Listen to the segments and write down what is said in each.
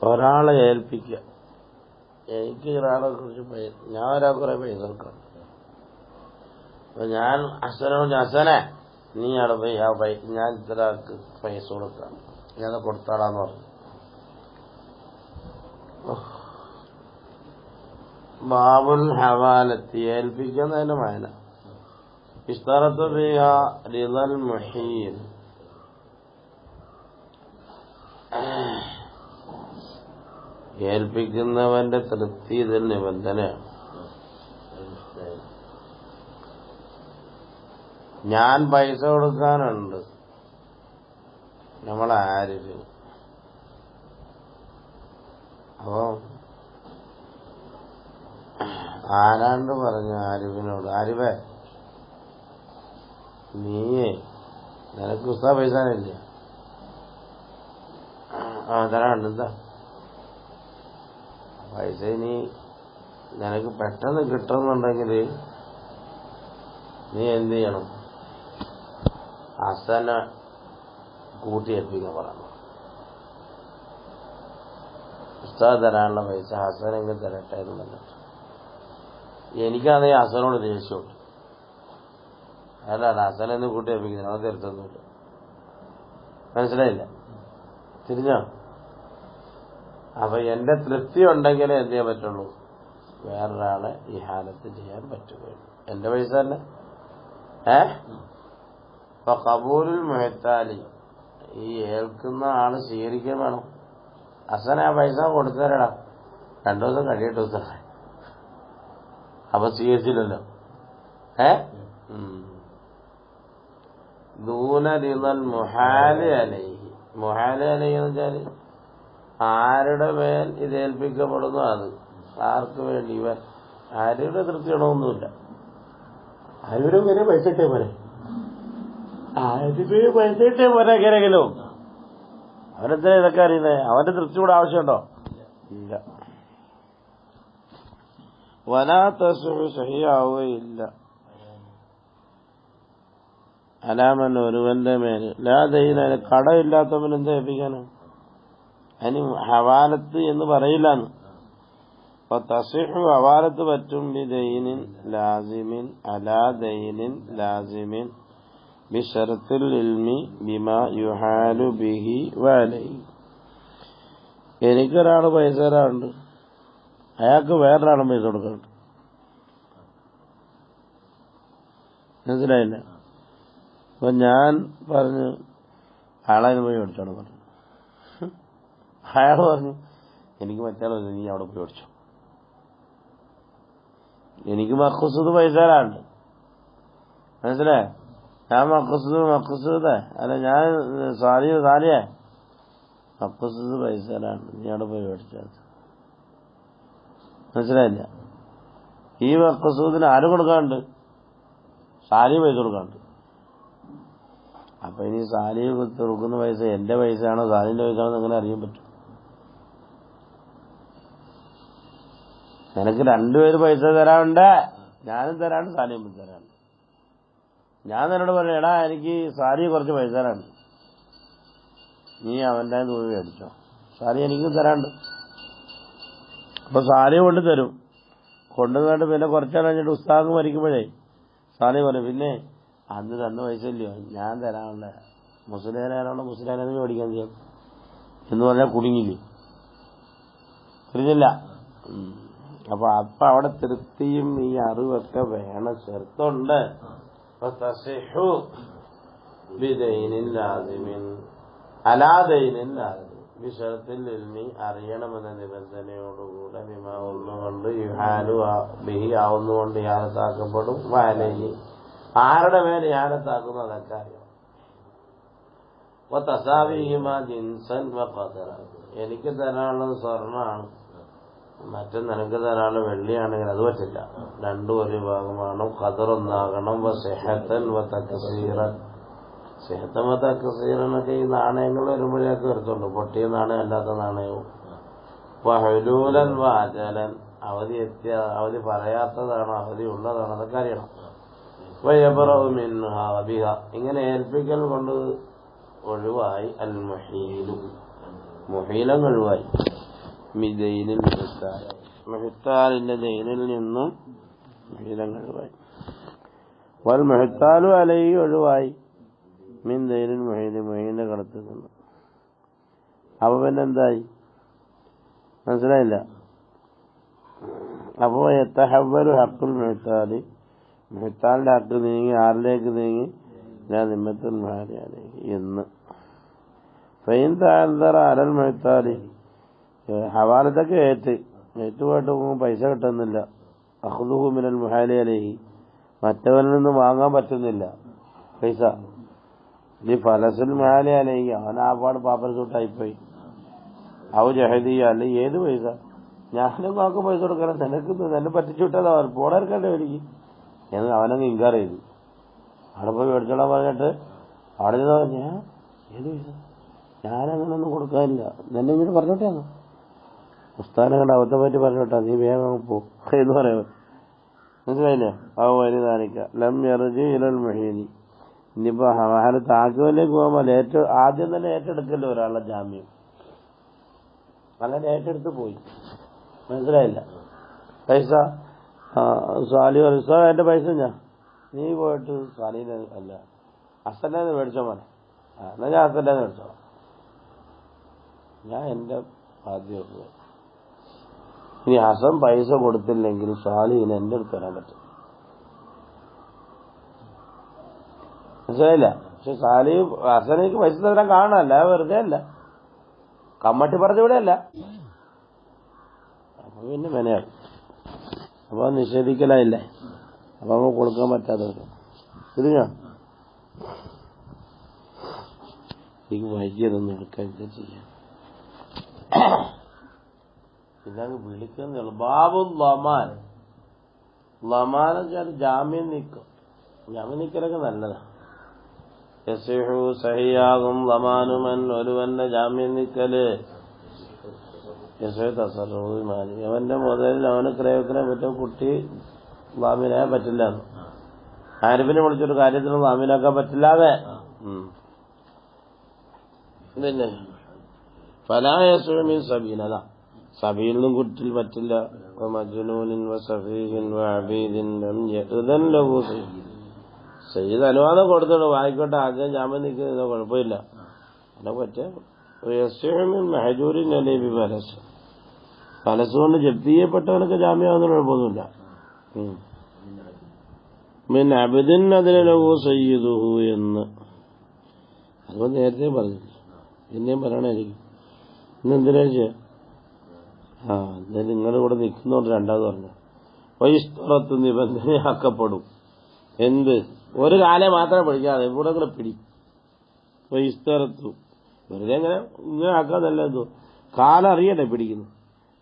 ഒരാളെ ഏൽപ്പിക്കുക. എനിക്ക് ഒരാളെ കുറിച്ച് ഞാൻ ഒരാൾക്ക് കുറെ പൈസ കൊടുക്കണം. അപ്പൊ ഞാൻ ഹസനോട് ഹസനെ നീ അവിടെ പോയി ഞാൻ ഇത്രക്ക് പൈസ കൊടുക്കാം, ഞാൻ കൊടുത്താടാന്ന് പറഞ്ഞു. ബാബുൽ ഹവാലത്തി ഏൽപ്പിക്കുന്നതിന്റെ മാന ഇഷ്തറത്തു ഫീഹാ റിളൽ മുഹീൻ. ഏൽപ്പിക്കുന്നവന്റെ തൃപ്തി ഇതിൽ നിബന്ധനയാണ്. ഞാൻ പൈസ കൊടുക്കാനുണ്ട് നമ്മളെ ആരിഫ്. അപ്പൊ ആരാണ്ട് പറഞ്ഞു ആരിഫിനോട്, ആരിഫേ നീയേ നിനക്ക് ഉസ്താ പൈസ ഇല്ല, തരാണ്ട് എന്താ പൈസ ഇനി നിനക്ക് പെട്ടെന്ന് കിട്ടുന്നുണ്ടെങ്കിൽ നീ എന്ത് ചെയ്യണം, ഹസനെ കൂട്ടിയേൽപ്പിക്കാൻ പറഞ്ഞു. ഉസ്താദ് തരാനുള്ള പൈസ ഹസനെങ്കിൽ തരട്ടെ എന്ന് പറഞ്ഞിട്ട് എനിക്കാണെങ്കിൽ ഹസനോട് ദേഷ്യമുണ്ട്. അല്ല ഹസനെന്ന് കൂട്ടിയേൽപ്പിക്കുന്നത് അത് തരത്തൊന്നുമില്ല. മനസ്സിലായില്ല? തിരിഞ്ഞോ? അപ്പൊ എന്റെ തൃപ്തി ഉണ്ടെങ്കിലേ എന്ത് ചെയ്യാൻ പറ്റുള്ളൂ, വേറൊരാളെ ഈ ഹാലത്ത് ചെയ്യാൻ പറ്റുകയുള്ളൂ. എന്റെ പൈസ തന്നെ. അപ്പൊ കബൂലുൽ മുഹത്താലി, ഈ ഏൽക്കുന്ന ആള് സ്വീകരിക്കാൻ വേണം. ഹസൻ ആ പൈസ കൊടുത്തരടാ, 2 ദിവസം കഴിയട്ടെ ഉത്തരേ. അപ്പൊ സ്വീകരിച്ചില്ലല്ലോ. ദൂന റിളൽ മുഹാലി അലൈഹി. മുഹാലി അലൈഹി എന്ന് വെച്ചാല് ആരുടെ മേൽ ഇത് ഏൽപ്പിക്കപ്പെടുന്നു അത് ആർക്ക് വേണ്ടി, ഇവൻ ആരുടെ തൃപ്തിയാണോന്നുമില്ല. ആരുടെ വരെ പൈസ ഇട്ടേ പോരെ, ആരുടെ പൈസ ഇട്ടേ പോരെ എങ്ങനെയെങ്കിലും. അവനെന്താ ഇതൊക്കെ അറിയുന്നത്? അവന്റെ തൃപ്തി കൂടെ ആവശ്യമുണ്ടോ? ഇല്ല. വലാത്തസുഹു സഹിയാവുകയില്ല അലാമൻ ഒരുവന്റെ മേല് ലാദൈന, കടമില്ലാത്തവൻ എന്താ ഏൽപ്പിക്കാനോ? അതിന് ഹവാലത്ത് എന്ന് പറയില്ലാന്ന്. അപ്പൊ തസിഹു ഹവാലത്ത് പറ്റും ബിദൈനിൻ ലാസിമിൻ അലാ ദൈനിൻ ലാസിമിൻ ബിശർത്തിൽ ഇൽമി ബിമാ യുഹാലു ബിഹി വഅലൈഹി. എനിക്കൊരാള് പൈസ തരാറുണ്ട്, അയാൾക്ക് വേറൊരാളും പൈസ കൊടുക്കുന്നുണ്ട്. മനസ്സിലായില്ല? അപ്പൊ ഞാൻ പറഞ്ഞു അയാളതിന് പോയി മേടിച്ചോണം പറഞ്ഞു. അയാൾ പറഞ്ഞു എനിക്ക് മറ്റാളെ നീ അവിടെ പോയി മേടിച്ചോ, എനിക്ക് മഖ്സൂദ് പൈസ തരാറുണ്ട്. മനസ്സിലായേ? ഞാൻ മഖ്സൂദ് അല്ല, ഞാൻ സാലിയെ മഖ്സൂദ് പൈസ തരാറുണ്ട്, നീ അവിടെ പോയി മേടിച്ചാൽ. മനസ്സിലായില്ല? ഈ മഖ്സൂദിന് ആരും കൊടുക്കാറുണ്ട്, സാലി പൈസ കൊടുക്കാറുണ്ട്. അപ്പൊ ഇനി സാലി കൊടുക്കുന്ന പൈസ എന്റെ പൈസയാണോ സാലിന്റെ പൈസ ആണോ എങ്ങനെ അറിയാൻ പറ്റും? നിനക്ക് 2 പേര് പൈസ തരാറുണ്ട്, ഞാനും തരാണ്ട് സാലിയും തരാറുണ്ട്. ഞാൻ നിന്നോട് പറഞ്ഞു എടാ എനിക്ക് സാലി കുറച്ച് പൈസ തരാണ്ട്, നീ അവന്റെ തുണി മേടിച്ചോ, സാലി എനിക്കും തരാണ്ട്. അപ്പൊ സാലി കൊണ്ട് തരും, കൊണ്ടുവന്നിട്ട് പിന്നെ കുറച്ചാൾ കഴിഞ്ഞിട്ട് ഉസ്താദ് മരിക്കുമ്പോഴേ സാലി പറയും പിന്നെ അന്ന് തന്ന പൈസ ഇല്ലയോ ഞാൻ തരാനുള്ള മുസ്ലിം മുസ്ലിം മേടിക്കാൻ ചെയ്യാം എന്ന് പറഞ്ഞാൽ കുടുങ്ങില്ലേ? തിരിഞ്ഞില്ല. അപ്പൊ അവിടെ തൃപ്തിയും ഈ അറിവൊക്കെ വേണം, ചെറുത്തുണ്ട്. അറിയണമെന്ന നിബന്ധനയോടുകൂടെ ബിമാ ഒന്നുകൊണ്ട് യുഹാലു ബിഹി ആവുന്നുകൊണ്ട് യാനത്താക്കപ്പെടും. വാലഹി ആരുടെ മേലെ യാനത്താക്കുന്നു അതൊക്കെ അറിയാം. എനിക്ക് തരാനുള്ളത് സ്വർണ്ണമാണ്, മറ്റും നിനക്ക് തരാനുള്ള വെള്ളിയാണെങ്കിൽ അത് പറ്റില്ല, 2 ഒരു ഭാഗമാണ്. ഖദറൊന്നാകണം. സെഹത്തമത്തക്കസീറനൊക്കെ ഈ നാണയങ്ങൾ വരുമ്പോഴേക്ക് വരത്തുള്ളൂ, പൊട്ടിയ നാണയം അല്ലാത്ത നാണയവും. ഹുലൂലൻ വാചലൻ അവധി എത്തിയ അവധി പറയാത്തതാണോ അവധി ഉള്ളതാണോ അതൊക്കെ അറിയണം. വയബറഉ മിൻഹാ ബിഹാ ഇങ്ങനെ ഏൽപ്പിക്കൽ കൊണ്ട് ഒഴിവായി അൽ മുഹീലു മുഹീലം ഒഴിവായി മിദൈനിൽ മുഹ്താലിന്റെ ദൈനിൽ നിന്നും മുഹീലം ഒഴിവായി വൽ മുഹ്താലു അലൈഹി ഒഴിവായി മിൻ ദൈനിൽ മുഹീൽ മുഹീലിന്റെ കടത്തിൽ നിന്ന്. അപ്പൊ പിന്നെ എന്തായി മനസ്സിലായില്ല. അപ്പോ യതഹവ്വലു ഹഖുൽ മുഹ്താലി മുഹ്താലിന്റെ ഹക്ക് നീങ്ങി ആരിലേക്ക് നീങ്ങി നിമ്മത്തുൽ മുഹാലി അലൈഹി എന്ന്. ഫൈൻ തഅല്ലറ അലൽ മുഹ്താലി ഹവാലത്തൊക്കെ ഏറ്റുപോയിട്ട് പൈസ കിട്ടുന്നില്ല. അഖ്ദുഹു മിനൽ മുഹാലി അലൈഹി മറ്റവനിൽ നിന്ന് വാങ്ങാൻ പറ്റുന്നില്ല പൈസ. ഈ ഫലസുൽ മുഹാലി അലൈഹി അവൻ ആപ്പാട് പാപ്പരസൂട്ടായിപ്പോയി. അവ ജഹദിയ അല്ലെ ഏത് പൈസ ഞാനും നോക്ക് പൈസ കൊടുക്കണം നിനക്ക് എന്നെ പറ്റിച്ചു വിട്ടാൽ പോടെടുക്കണ്ടേ എനിക്ക് എന്ന് അവനങ്ങ് ഇൻകാർ ചെയ്തു. അവിടെ പോയി മേടിച്ചോളാൻ പറഞ്ഞിട്ട് അവിടെ നിന്ന് ഞാൻ ഏത് പൈസ ഞാനങ്ങനൊന്നും കൊടുക്കാനില്ല എന്നെ ഇങ്ങനെ പറഞ്ഞോട്ടാണ് ഉസ്താനെ കണ്ട് അബദ്ധം പറ്റി പറഞ്ഞോട്ടാ നീ വേഗം പോ എന്ന് പറയുന്നത് മനസ്സിലായില്ലേ. അവ വലുതാനിക്ക ലം യർജി ഇലൽ മുഹീനി. ഇനിയിപ്പോ ഹവാലത്ത് ആക്കുവലേക്ക് പോകുമ്പോൾ ആദ്യം തന്നെ ഏറ്റെടുക്കല്ലോ ഒരാളുടെ ജാമ്യം. അങ്ങനെ ഏറ്റെടുത്ത് പോയി മനസ്സിലായില്ല. പൈസ സ്വാലി എന്റെ പൈസ നീ പോയിട്ട് സ്വാലിനെ അല്ല അസലേന്ന് മേടിച്ചോ മോനെ എന്നാ ഞാൻ അസലേന്ന് മേടിച്ചോളാം ഞാൻ എന്റെ ബാധ്യത. ഇനി ഹസൻ പൈസ കൊടുത്തില്ലെങ്കിൽ സ്വാലിന് എന്റെ അടുത്ത് തരാൻ പറ്റും മനസ്സിലായില്ല. പക്ഷെ സ്വാലി ഹസനേക്ക് പൈസ തരാൻ കാണാനല്ല വെറുതെ അല്ല കമ്മട്ടി പറഞ്ഞവിടെ അല്ല. അപ്പൊ പിന്നെ മെനയാണ്. അപ്പൊ നിഷേധിക്കലായില്ലേ. അപ്പൊ നമുക്ക് കൊടുക്കാൻ പറ്റാത്തവര് തിരിഞ്ഞോ എനിക്ക് വൈകിയതൊന്നും എടുക്കാൻ ചെയ്യാം. ഇതങ്ങ് വിളിക്കുന്നുള്ളൂ. ബാബു ലമാൻ. ലമാൻ വെച്ചാൽ ജാമ്യം നീക്കം. ജാമ്യം നീക്കലൊക്കെ നല്ലതാണ്. യസിഹു സഹിയാകും ലമാനുമൻ ഒരുവന്റെ ജാമ്യം നീക്കല് തസറുമാനി അവന്റെ മുതലിൽ അവന് ക്രയവിക്രയം പറ്റും. കുട്ടി ലാമിനാൻ പറ്റില്ല. ആരിഫിനെ വിളിച്ചൊരു കാര്യത്തിനും ലാമിനാക്കാൻ പറ്റില്ലാതെ പിന്നെ ഫലായസുമീൻ സബീനത സബീലിനും കുറ്റിൽ പറ്റില്ല. മജ്നൂനിൻ വസഫീഹിൻ വഅബീദിൻ ലം യഅ്ദൻ ലഹു സയ്യിദ് അനുവാദം കൊടുത്തോളൂ വായിക്കോട്ടെ ആദ്യം ജാമ്യം നിൽക്കുന്നത് കുഴപ്പമില്ല അല്ല പറ്റേ മഹജൂരിൻ അലൈഹി ഫലസ് ഫലസ് കൊണ്ട് ജപ്തി ചെയ്യപ്പെട്ടവനൊക്കെ ജാമ്യമാകുന്ന കുഴപ്പമൊന്നുമില്ല. മിൻ അബ്ദിൻ അതിനെ ലഹു സയ്യിദുഹു എന്ന് അതുകൊണ്ട് നേരത്തെ പറഞ്ഞില്ല പിന്നെയും പറയണായിരിക്കും. ഇന്നെന്തിനാ ചെയ്യാം എന്തായാലും നിങ്ങളുടെ കൂടെ നിൽക്കുന്നോണ്ട് രണ്ടാമത് പറഞ്ഞു വൈസ്തറത്ത് നിബന്ധനയാക്കപ്പെടും. എന്ത് ഒരു കാലം മാത്രം പഠിക്കാതെ ഇവിടെ കൂടെ പിടി വൈസ്തറത്തു വെറുതെ ഇങ്ങനെ ആക്കാതല്ല എന്തോ കാലം അറിയട്ടെ പിടിക്കുന്നു.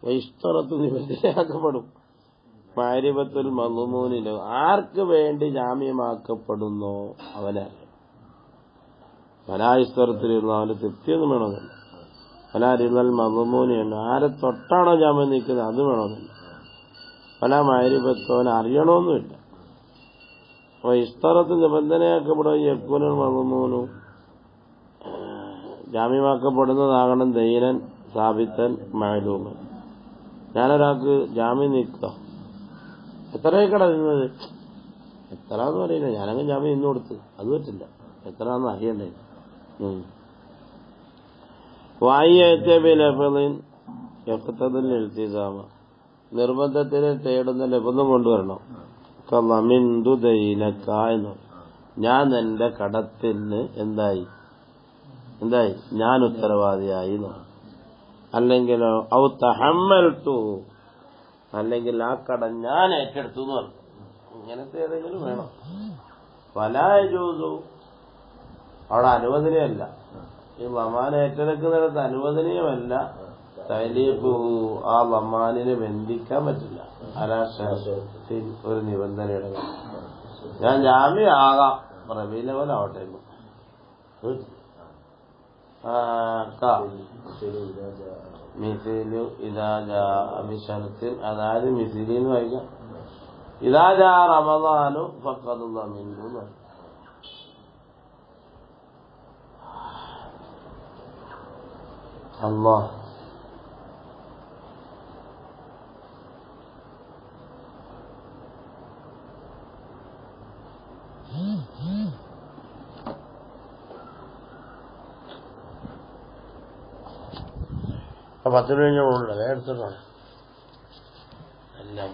വൈസ്തറത്ത് നിബന്ധനയാക്കപ്പെടും. മാരിബത്തുൽ മദ്മൂനിലോ ആർക്ക് വേണ്ടി ജാമ്യമാക്കപ്പെടുന്നോ അവനെ പലായിസ്തറത്തിലിരുന്നു അവന് തൃപ്തിയൊന്നും വേണമെന്നില്ല. പല റിവൽ മദ്മൂനിയുണ്ട് ആരെ തൊട്ടാണോ ജാമ്യം നിൽക്കുന്നത് അത് വേണമെന്നില്ല. പല മാരിബത്തോൻ അറിയണമെന്നുമില്ല. അപ്പൊ ഇസ്തറത്ത് നിബന്ധനയാക്കപ്പെടുക യക്കൂനൽ മദ്മൂനു ജാമ്യമാക്കപ്പെടുന്നതാകണം ദൈനൻ സാബിത്തൻ മഅലൂമൻ. ഞാനൊരാൾക്ക് ജാമ്യം നിൽക്കുക എത്രയൊക്കെടാ നിന്നത് എത്രാന്ന് പറയില്ല ഞാനങ്ങ് ജാമ്യം ഇന്ന് കൊടുത്ത് അത് പറ്റില്ല എത്രാന്ന് അറിയണ്ടേ. നിർബന്ധത്തിന് തേടുന്ന ലഭ്യം കൊണ്ടുവരണം. എന്ന് ഞാൻ എന്റെ കടത്തിന് എന്തായി ഞാൻ ഉത്തരവാദിയായി. അല്ലെങ്കിലോ ഔ തഹമ്മൽതു അല്ലെങ്കിൽ ആ കടം ഞാൻ ഏറ്റെടുത്തു എന്ന് പറഞ്ഞു. ഇങ്ങനത്തെ ഏതെങ്കിലും വേണം. ഫലായജൂസു അവിടെ അനുവദനീയമല്ല. ഈ ലമാൻ ഏറ്റെടുക്കുന്നിടത്ത് അനുവദനീയമല്ല. തലീഖു ആ ലമാനിനെ ബന്ധിക്കാൻ പറ്റില്ല. അലാശത്തിൽ ഒരു നിബന്ധനയുടെ ഞാൻ ജാമ്യമാകാം റബീല പോലെ ആവട്ടെ മിസിലു ഇദാജാ ബിശർത്തിൻ അതായത് മിസിലിന്ന് വായിക്കാം. ഇദാജാ റമദാനു ഫഖദ് ളമിൻഹു അല്ലാഹ് അപ്പൊ 10 കഴിഞ്ഞ എടുത്തിട്ടാണ് എല്ലാം